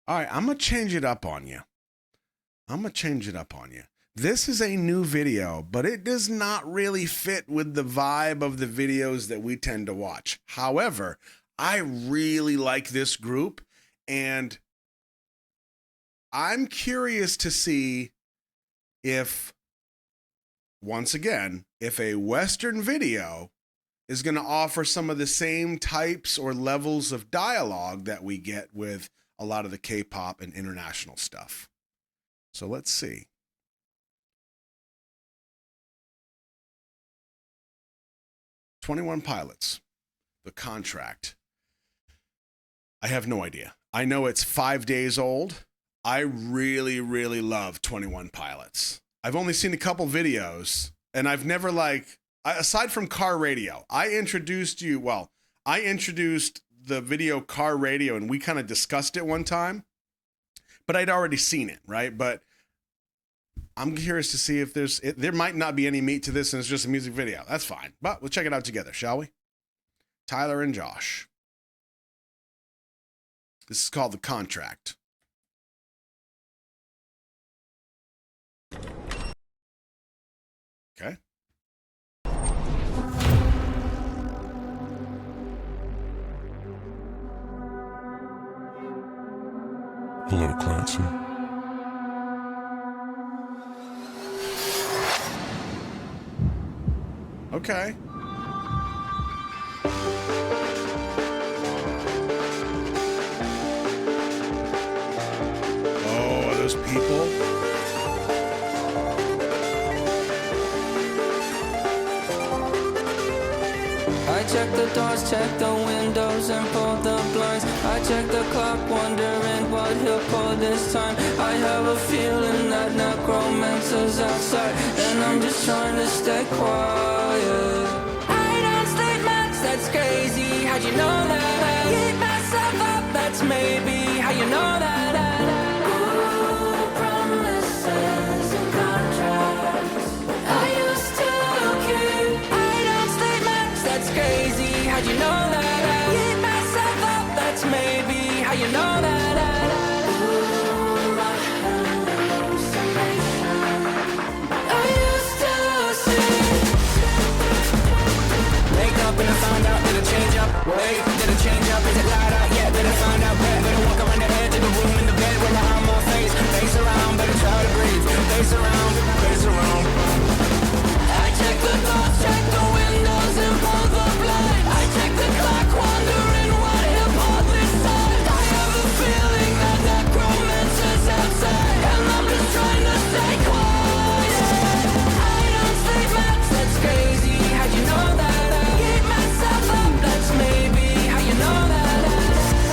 All right, I'm going to change it up on you. This is a new video, but it does not really fit with the vibe of the videos that we tend to watch. However, I really like this group, and I'm curious to see if, once again, if a Western video is going to offer some of the same types or levels of dialogue that we get with a lot of the K-pop and international stuff. So let's see. "21 Pilots, The Contract." I have no idea. I know it's 5 days old. I really, really love 21 Pilots. I've only seen a couple videos, and I've never aside from Car Radio, I introduced the video Car Radio, and we kind of discussed it one time, but I'd already seen it, right? But I'm curious to see if there might not be any meat to this, and it's just a music video. That's fine, but we'll check it out together, shall we? Tyler and Josh. This is called The Contract. Okay. Hello, Clancy. Okay. Oh, are those people? I check the doors, check the windows, and pull the blinds. I check the clock, wondering what he'll pull this time. I have a feeling that necromancer's outside, and I'm just trying to stay quiet. I don't sleep much, that's crazy. How'd you know that? I keep myself up, that's maybe how you know that. Ooh, promises and contracts I used to keep. I don't sleep much, that's crazy. How'd you know that? I keep myself up, that's maybe how you know that. Ooh, my hallucination I used to see. Wake up and I found out, did it change up? Wait, did it change up? Is it light out? Yeah, did I find out? Better walk around the edge of the room in the bed with my arm on face. Face around, better try to breathe. Face around, face around. I check the doors, check the windows, and pull the blind. I check the clock, wondering what he'll pull this time. I have a feeling that necromancer's outside, and I'm just trying to stay quiet. I don't sleep much, that's crazy. How'd you know that? I keep myself up, that's maybe how you know that.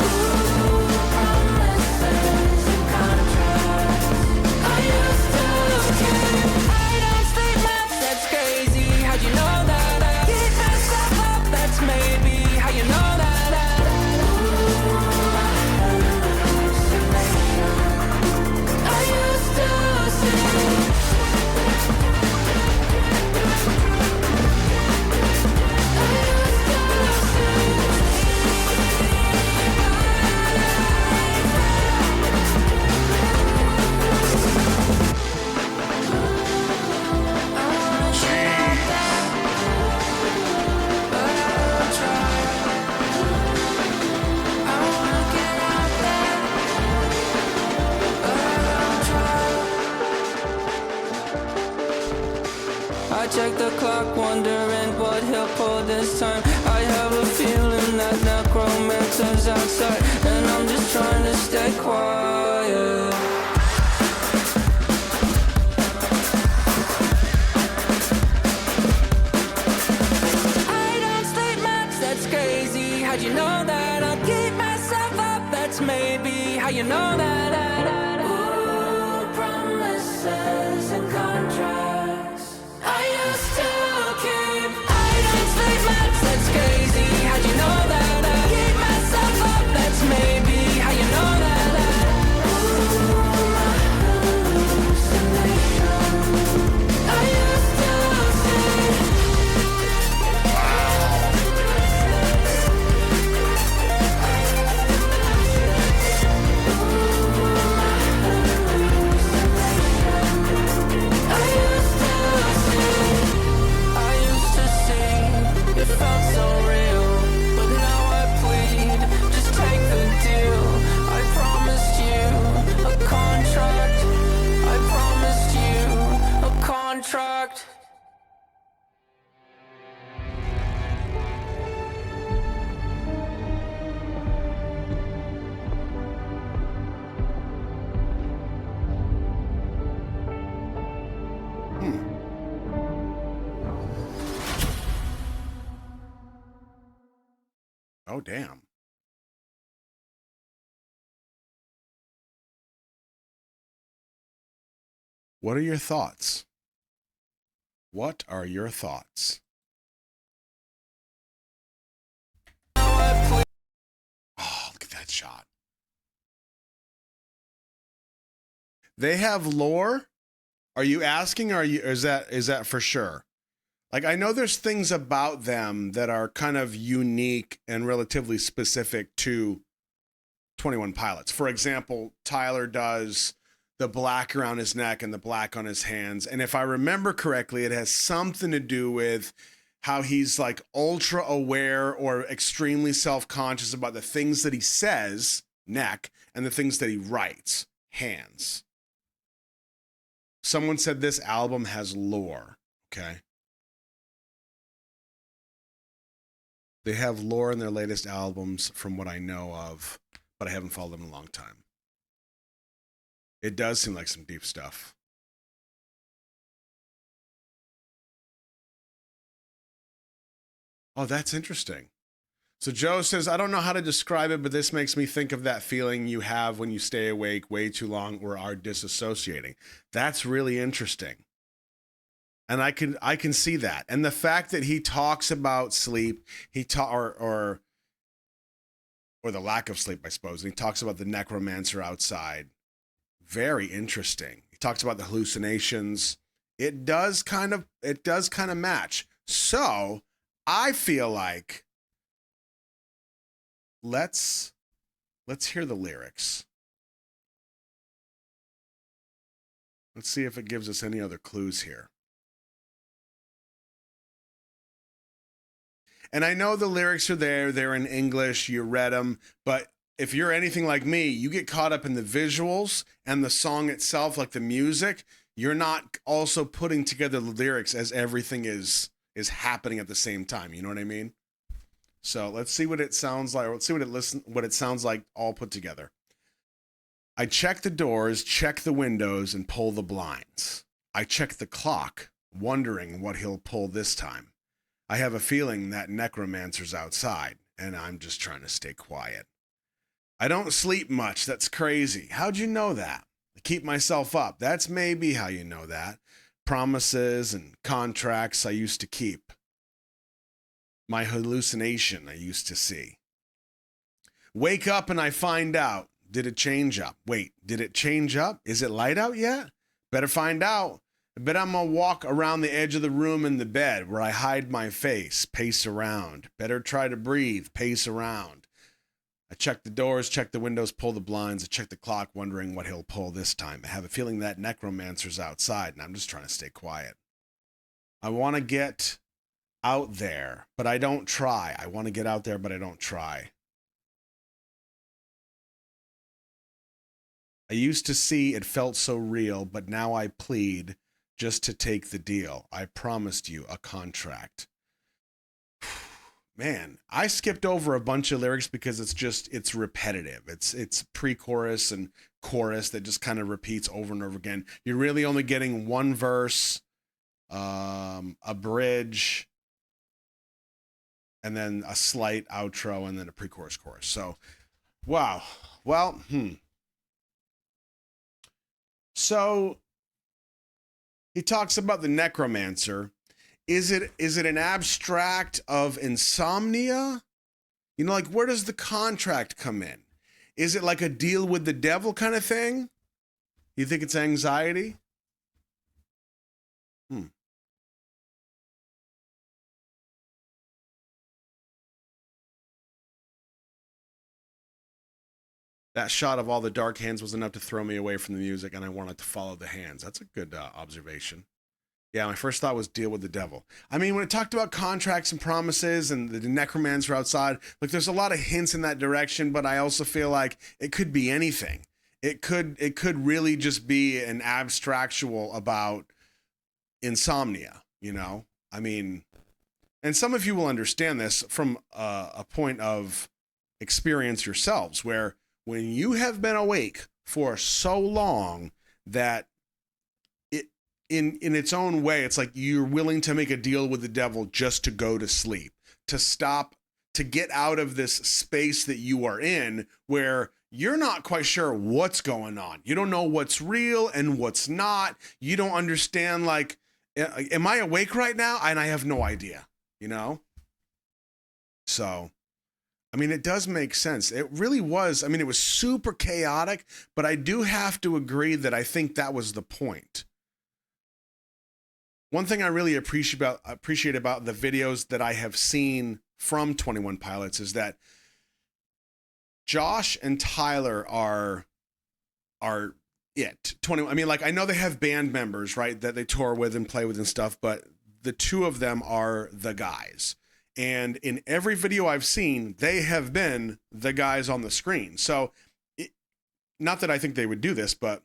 Ooh, promises and contracts I used to keep. I don't sleep much, that's crazy. How'd you know that? I keep myself up, that's maybe how you know that. Ooh, my hallucination I used to see. I check the clock, wondering what he'll pull this time. I have a feeling that necromancer's outside, and I'm just trying to stay quiet. I don't sleep much, that's crazy. How'd you know that? I'll keep myself up, that's maybe how you know that. Ooh, promises and contracts I used to keep. I don't sleep much, that's crazy. How'd you know that? I keep myself up, that's maybe how you know that. Ooh, my hallucination I used to see. Ooh, damn. What are your thoughts? What are your thoughts? Oh, look at that shot. They have lore? Are you asking, or is that for sure? Like, I know there's things about them that are kind of unique and relatively specific to 21 Pilots. For example, Tyler does the black around his neck and the black on his hands. And if I remember correctly, it has something to do with how he's like ultra aware or extremely self-conscious about the things that he says, neck, and the things that he writes, hands. Someone said this album has lore, okay? They have lore in their latest albums from what I know of, but I haven't followed them in a long time. It does seem like some deep stuff. Oh, that's interesting. So Joe says, I don't know how to describe it, but this makes me think of that feeling you have when you stay awake way too long or are disassociating. That's really interesting. And I can see that. And the fact that he talks about sleep, or the lack of sleep, I suppose. And he talks about the necromancer outside. Very interesting. He talks about the hallucinations. It does kind of match. So I feel like let's hear the lyrics. Let's see if it gives us any other clues here. And I know the lyrics are there. They're in English. You read them. But if you're anything like me, you get caught up in the visuals and the song itself, like the music. You're not also putting together the lyrics as everything is happening at the same time. You know what I mean? So let's see what it sounds like. Let's see what it sounds like all put together. I check the doors, check the windows, and pull the blinds. I check the clock, wondering what he'll pull this time. I have a feeling that necromancer's outside, and I'm just trying to stay quiet. I don't sleep much. That's crazy. How'd you know that? I keep myself up. That's maybe how you know that. Promises and contracts I used to keep. My hallucination I used to see. Wake up and I find out. Did it change up? Wait, did it change up? Is it light out yet? Better find out. I bet I'm gonna walk around the edge of the room in the bed where I hide my face, pace around. Better try to breathe, pace around. I check the doors, check the windows, pull the blinds. I check the clock, wondering what he'll pull this time. I have a feeling that necromancer's outside, and I'm just trying to stay quiet. I want to get out there, but I don't try. I want to get out there, but I don't try. I used to see it felt so real, but now I plead just to take the deal. I promised you a contract. Man, I skipped over a bunch of lyrics because it's repetitive. It's pre-chorus and chorus that just kind of repeats over and over again. You're really only getting one verse, a bridge, and then a slight outro, and then a pre-chorus chorus. So, wow. Well, So he talks about the necromancer. Is it an abstract of insomnia? You know, like, where does the contract come in? Is it like a deal with the devil kind of thing? You think it's anxiety? That shot of all the dark hands was enough to throw me away from the music, and I wanted to follow the hands. That's a good observation. Yeah, my first thought was deal with the devil. I mean, when it talked about contracts and promises and the necromancer outside, like, there's a lot of hints in that direction, but I also feel like it could be anything. It could really just be an abstractual about insomnia, you know? I mean, and some of you will understand this from a point of experience yourselves, where when you have been awake for so long that in its own way, it's like you're willing to make a deal with the devil just to go to sleep, to stop to get out of this space that you are in where you're not quite sure what's going on. You don't know what's real and what's not. You don't understand, like, am I awake right now? And I have no idea, you know? So, I mean, it does make sense. It really was. I mean, it was super chaotic, but I do have to agree that I think that was the point. One thing I really appreciate about the videos that I have seen from 21 Pilots is that Josh and Tyler are it. 20. I mean, like, I know they have band members, right, that they tour with and play with and stuff, but the two of them are the guys. And in every video I've seen, they have been the guys on the screen. So, not that I think they would do this, but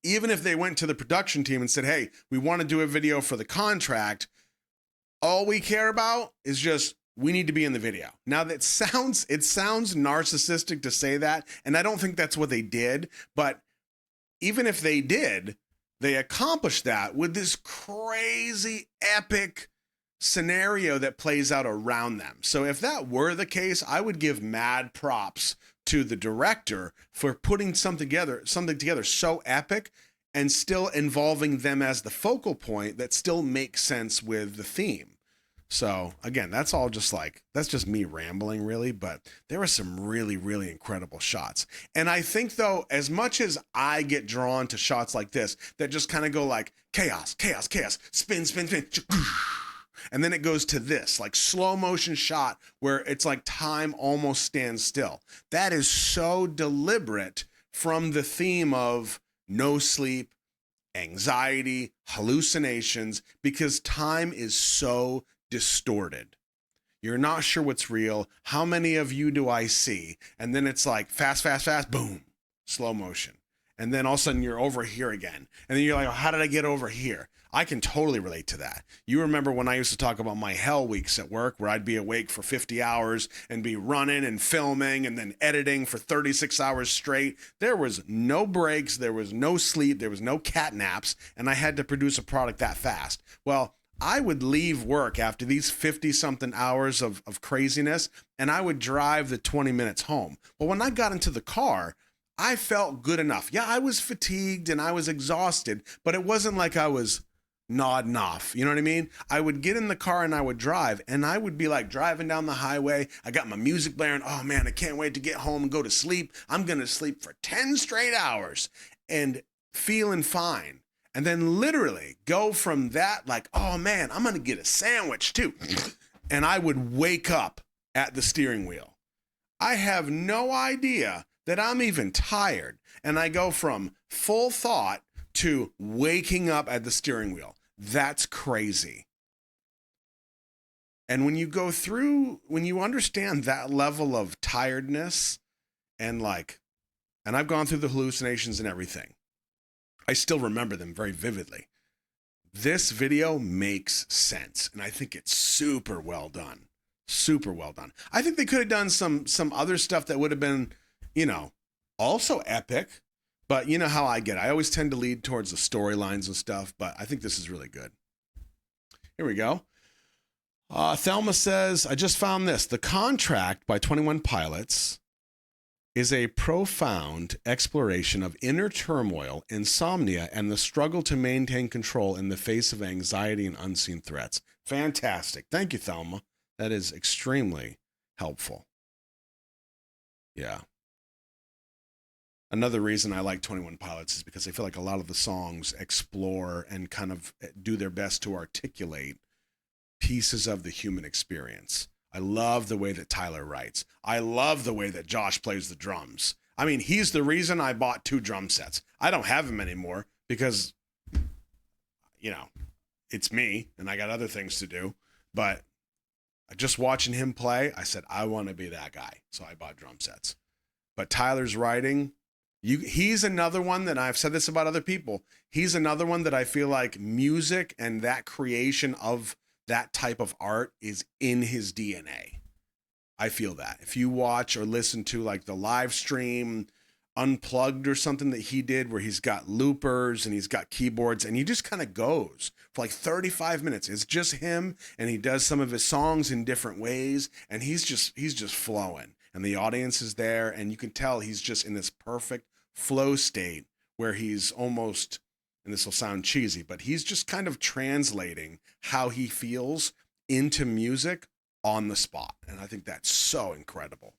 even if they went to the production team and said, hey, we want to do a video for the contract, all we care about is just, we need to be in the video. Now it sounds narcissistic to say that, and I don't think that's what they did, but even if they did, they accomplished that with this crazy epic scenario that plays out around them. So if that were the case, I would give mad props to the director for putting something together so epic and still involving them as the focal point that still makes sense with the theme. So again, that's just me rambling really, but there were some really, really incredible shots. And I think though, as much as I get drawn to shots like this, that just kind of go like chaos, chaos, chaos, spin, spin, spin, and then it goes to this like slow motion shot where it's like time almost stands still. That is so deliberate from the theme of no sleep, anxiety, hallucinations, because time is so distorted. You're not sure what's real. How many of you do I see? And then it's like fast, fast, fast, boom, slow motion. And then all of a sudden you're over here again. And then you're like, oh, how did I get over here? I can totally relate to that. You remember when I used to talk about my hell weeks at work where I'd be awake for 50 hours and be running and filming and then editing for 36 hours straight. There was no breaks. There was no sleep. There was no cat naps. And I had to produce a product that fast. Well, I would leave work after these 50-something hours of craziness, and I would drive the 20 minutes home. Well, when I got into the car, I felt good enough. Yeah, I was fatigued and I was exhausted, but it wasn't like I was nodding off. You know what I mean? I would get in the car and I would drive, and I would be like driving down the highway. I got my music blaring. Oh man, I can't wait to get home and go to sleep. I'm going to sleep for 10 straight hours and feeling fine. And then literally go from that, like, oh man, I'm going to get a sandwich too. And I would wake up at the steering wheel. I have no idea that I'm even tired. And I go from full thought to waking up at the steering wheel. That's crazy. And when you go through, when you understand that level of tiredness and I've gone through the hallucinations and everything, I still remember them very vividly. This video makes sense, and I think it's super well done. Super well done. I think they could have done some other stuff that would have been, also epic, but you know how I get. I always tend to lead towards the storylines and stuff, but I think this is really good. Here we go. Thelma says, I just found this. The Contract by 21 Pilots is a profound exploration of inner turmoil, insomnia, and the struggle to maintain control in the face of anxiety and unseen threats. Fantastic. Thank you, Thelma. That is extremely helpful. Yeah. Another reason I like 21 Pilots is because I feel like a lot of the songs explore and kind of do their best to articulate pieces of the human experience. I love the way that Tyler writes. I love the way that Josh plays the drums. I mean, he's the reason I bought 2 drum sets. I don't have them anymore because, it's me and I got other things to do. But just watching him play, I said, I want to be that guy. So I bought drum sets. But Tyler's writing, he's another one that I've said this about other people. He's another one that I feel like music and that creation of that type of art is in his DNA. I feel that. If you watch or listen to like the live stream Unplugged or something that he did where he's got loopers and he's got keyboards and he just kind of goes for like 35 minutes. It's just him and he does some of his songs in different ways and he's just flowing and the audience is there and you can tell he's just in this perfect flow state where he's almost, and this will sound cheesy, but he's just kind of translating how he feels into music on the spot. And I think that's so incredible.